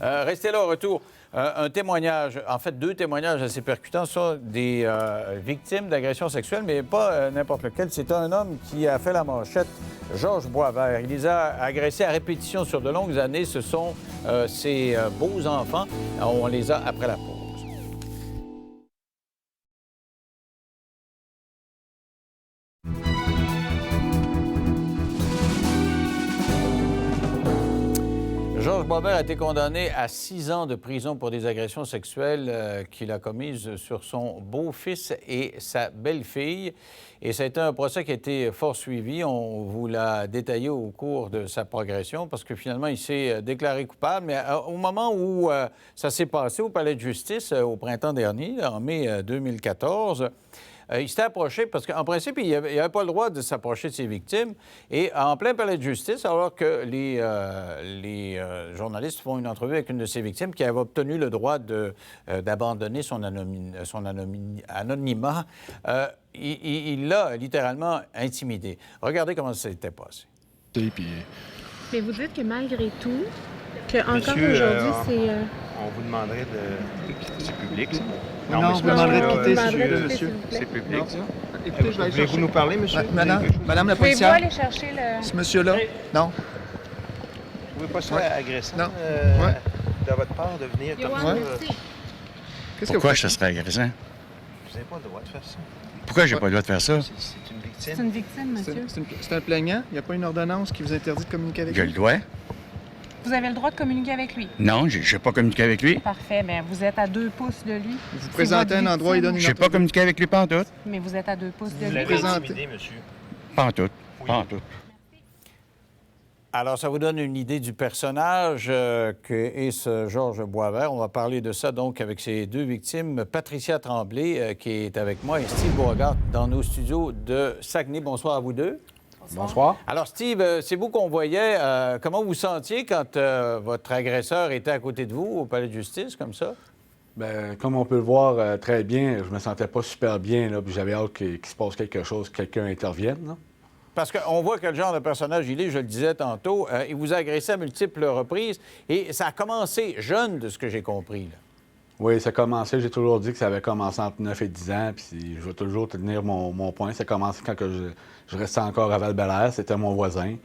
Restez là au retour. Un témoignage, en fait, 2 témoignages assez percutants sur des victimes d'agressions sexuelles, mais pas n'importe lequel. C'est un homme qui a fait la manchette, Georges Boisvert. Il les a agressés à répétition sur de longues années. Ce sont ses beaux enfants. On les a après la pause. Georges Boisvert a été condamné à 6 ans de prison pour des agressions sexuelles qu'il a commises sur son beau-fils et sa belle-fille. Et ça a été un procès qui a été fort suivi. On vous l'a détaillé au cours de sa progression parce que finalement, il s'est déclaré coupable. Mais au moment où ça s'est passé au palais de justice au printemps dernier, en mai 2014, il s'était approché parce qu'en principe, il n'avait pas le droit de s'approcher de ses victimes. Et en plein palais de justice, alors que les journalistes font une entrevue avec une de ses victimes qui avait obtenu le droit d'abandonner son anonymat, il l'a littéralement intimidé. Regardez comment ça s'était passé. Mais vous dites que malgré tout, qu'encore Monsieur, aujourd'hui, c'est... On vous demanderait de quitter, c'est public, ça. Non, vous demanderez de quitter, monsieur. C'est public, ça. Écoutez, je vais aller Voulez-vous chercher. nous parler, monsieur? Madame la Pouvez-vous policière, aller chercher le... ce monsieur-là, non? Vous trouvez pas ça Ouais. agressant Non. de votre part de venir comme ça? Qu'est-ce que Pourquoi vous ça serait agressant? Vous n'avez pas le droit de faire ça. Pourquoi j'ai pas le droit de faire ça? C'est une victime. C'est une victime, monsieur. C'est un plaignant? Il n'y a pas une ordonnance qui vous interdit de communiquer avec Je le lui? dois? Vous avez le droit de communiquer avec lui. Non, j'ai pas communiqué avec lui. Parfait, mais vous êtes à 2 pouces de lui. Vous présentez un endroit, il donne une J'ai pas communiqué avec lui pas en tout. Mais vous êtes à 2 pouces de Vous lui. l'avez présentez. intimidé, monsieur. Pas en tout. Pas en tout. Alors, ça vous donne une idée du personnage qu'est ce Georges Boisvert. On va parler de ça, donc, avec ses 2 victimes, Patricia Tremblay, qui est avec moi, et Steve Beauregard, dans nos studios de Saguenay. Bonsoir à vous 2. Bonsoir. Alors, Steve, c'est vous qu'on voyait. Comment vous sentiez quand votre agresseur était à côté de vous au palais de justice, comme ça? Bien, comme on peut le voir très bien, je me sentais pas super bien, là, puis j'avais hâte qu'il se passe quelque chose, que quelqu'un intervienne, là. Parce qu'on voit quel genre de personnage il est, je le disais tantôt. Il vous a agressé à multiples reprises et ça a commencé jeune, de ce que j'ai compris, là. Oui, ça a commencé, j'ai toujours dit que ça avait commencé entre 9 et 10 ans, puis je vais toujours tenir mon point. Ça a commencé quand que je restais encore à Val-Bélair, c'était mon voisin.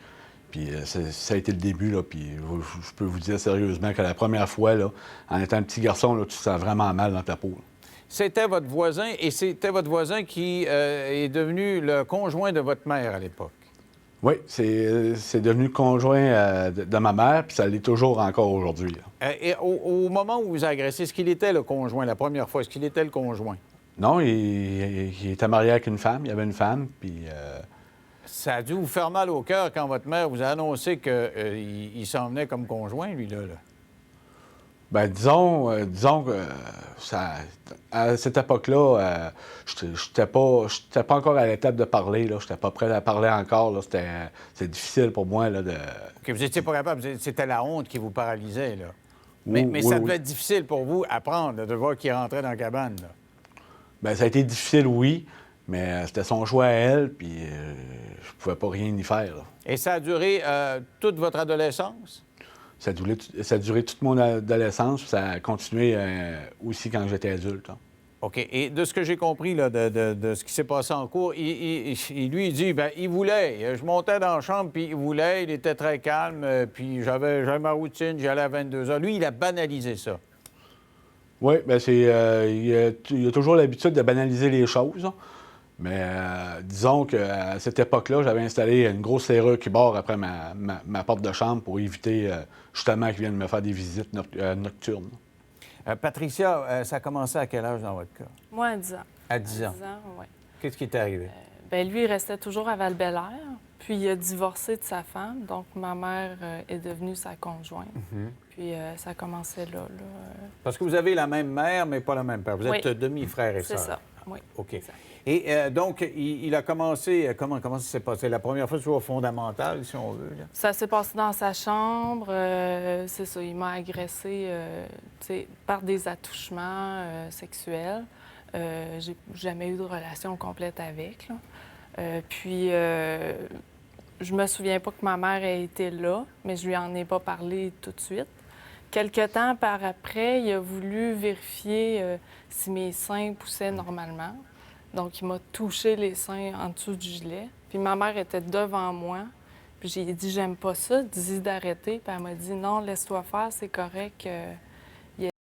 Puis ça a été le début, là, puis je peux vous dire sérieusement que la première fois, là, en étant un petit garçon, là, tu te sens vraiment mal dans ta peau, là. C'était votre voisin et c'était votre voisin qui est devenu le conjoint de votre mère à l'époque. Oui, c'est devenu le conjoint de ma mère, puis ça l'est toujours encore aujourd'hui, là. Et au moment où vous agressez, est-ce qu'il était le conjoint la première fois? Est-ce qu'il était le conjoint? Non, il était marié avec une femme, il y avait une femme, puis... Ça a dû vous faire mal au cœur quand votre mère vous a annoncé qu'il s'en venait comme conjoint, lui-là. Là. Bien, disons que à cette époque-là, je n'étais pas encore à l'étape de parler, là. Je n'étais pas prêt à parler encore, là. C'était difficile pour moi, là, de... OK, vous n'étiez pas capable, c'était la honte qui vous paralysait, là. Oui, Mais oui, ça oui. devait être difficile pour vous à prendre, de voir qu'il rentrait dans la cabane, là. Bien, ça a été difficile, oui, mais c'était son choix à elle, puis je pouvais pas rien y faire, là. Et ça a duré toute votre adolescence? Ça a duré toute mon adolescence, puis ça a continué aussi quand j'étais adulte, là. OK. Et de ce que j'ai compris là, de ce qui s'est passé en cours, lui, il dit, bien, il voulait. Je montais dans la chambre, puis il voulait. Il était très calme, puis j'avais ma routine, j'allais à 22 heures. Lui, il a banalisé ça. Oui, bien, il a toujours l'habitude de banaliser les choses, hein. Mais disons qu'à cette époque-là, j'avais installé une grosse serrure qui barre après ma porte de chambre pour éviter justement qu'il vienne me faire des visites nocturnes. Patricia, ça a commencé à quel âge dans votre cas? Moi, à 10 ans. À 10 ans. À 10 ans, oui. Qu'est-ce qui est arrivé? Bien, lui, il restait toujours à Val-Bélair, puis il a divorcé de sa femme, donc ma mère est devenue sa conjointe. Puis ça a commencé là. Parce que vous avez la même mère, mais pas le même père. Vous êtes Oui. demi-frère et C'est sœur. ça, oui. OK. Exact. Et donc, il a commencé... Comment ça s'est passé? La première fois, toujours fondamentale, si on veut, là. Ça s'est passé dans sa chambre, c'est ça, il m'a agressé tu sais, par des attouchements sexuels. J'ai jamais eu de relation complète avec, là. Puis, je me souviens pas que ma mère ait été là, mais je lui en ai pas parlé tout de suite. Quelque temps par après, il a voulu vérifier si mes seins poussaient normalement. Donc, il m'a touché les seins en dessous du gilet. Puis ma mère était devant moi. Puis j'ai dit, j'aime pas ça, dis-y d'arrêter. Puis elle m'a dit, non, laisse-toi faire, c'est correct.